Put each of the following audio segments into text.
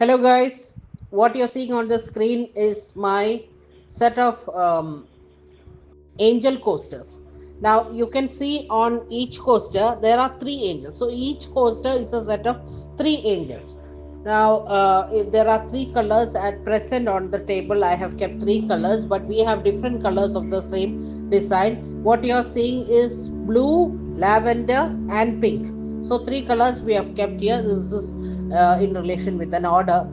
Hello guys, what you're seeing on the screen is my set of angel coasters. Now you can see on each coaster there are three angels. So each coaster is a set of three angels. Now there are three colors at present on the table. I have kept three colors, but we have different colors of the same design. What you are seeing is blue, lavender, and pink. So three colors we have kept here. This is in relation with an order.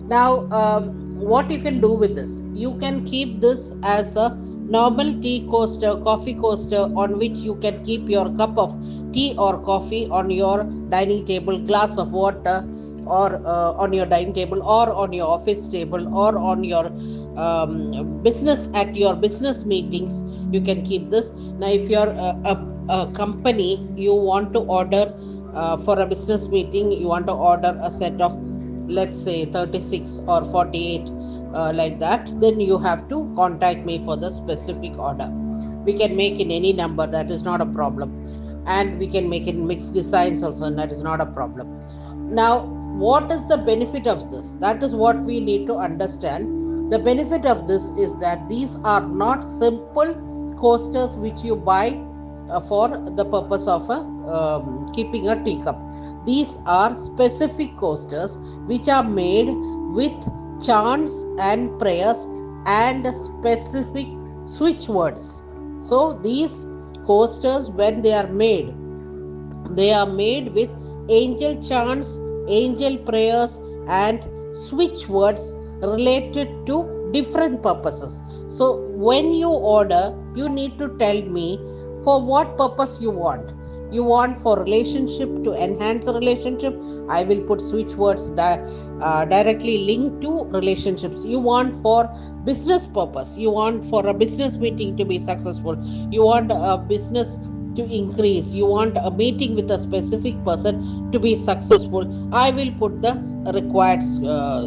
Now, what you can do with this? You can keep this as a normal tea coaster, coffee coaster, on which you can keep your cup of tea or coffee on your dining table, glass of water, or on your dining table, or on your office table, or on your business at your business meetings. You can keep this. Now, if you're a company, you want to order for a business meeting, you want to order a set of, let's say, 36 or 48, like that, then you have to contact me for the specific order. We can make in any number, that is not a problem, and we can make it in mixed designs also, and that is not a problem. Now, what is the benefit of this? That is what we need to understand. The benefit of this is that these are not simple coasters which you buy for the purpose of keeping a teacup. These are specific coasters which are made with chants and prayers and specific switch words. So these coasters, when they are made with angel chants, angel prayers, and switch words related to different purposes. So, when you order, you need to tell me for what purpose you want. You want for relationship, to enhance the relationship, I will put switch words directly linked to relationships. You want for business purpose, you want for a business meeting to be successful, you want a business to increase, you want a meeting with a specific person to be successful, I will put the required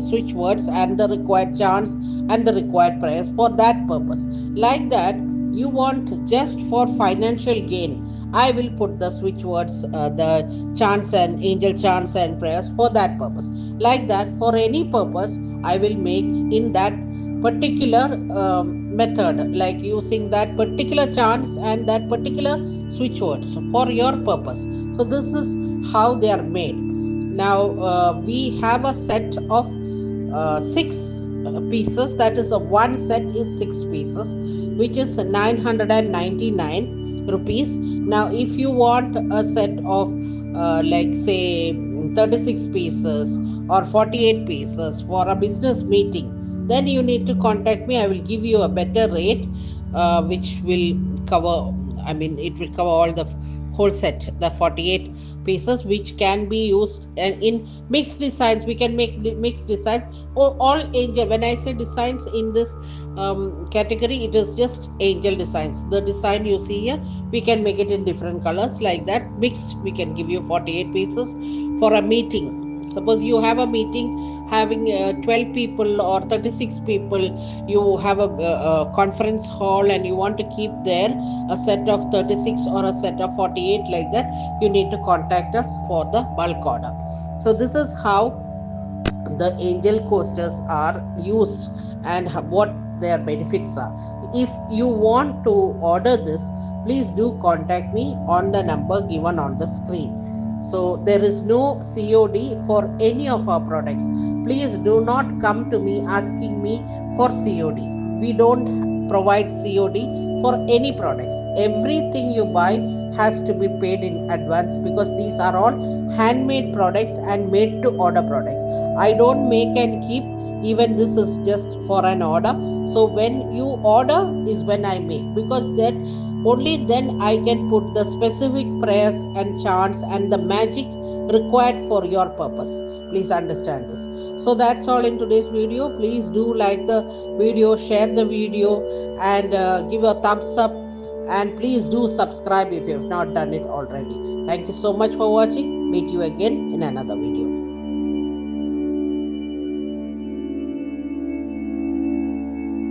switch words and the required chants and the required prayers for that purpose. Like that, you want just for financial gain, I will put the switch words, the chants and angel chants and prayers for that purpose. Like that, for any purpose, I will make in that particular method, like using that particular chants and that particular switch words for your purpose. So this is how they are made. Now we have a set of six pieces. That is, a one set is six pieces, which is 999 rupees. Now if you want a set of like say 36 pieces or 48 pieces for a business meeting, then you need to contact me. I will give you a better rate, which will cover, I mean, it will cover all the whole set, the 48 pieces, which can be used in mixed designs. We can make mixed designs, or all angel. When I say designs in this category, it is just angel designs. The design you see here, we can make it in different colors. Like that, mixed, we can give you 48 pieces for a meeting. Suppose you have a meeting having 12 people or 36 people, you have a conference hall and you want to keep there a set of 36 or a set of 48, like that, you need to contact us for the bulk order. So this is how the angel coasters are used and what their benefits are. If you want to order this, please do contact me on the number given on the screen. So there is no COD for any of our products. Please do not come to me asking me for COD. We don't provide COD for any products. Everything you buy has to be paid in advance, because these are all handmade products and made to order products. I don't make and keep. Even this is just for an order. So when you order is when I make, because then only then I can put the specific prayers and chants and the magic required for your purpose. Please understand this. So that's all in today's video. Please do like the video, share the video, and give a thumbs up. And please do subscribe if you have not done it already. Thank you so much for watching. Meet you again in another video.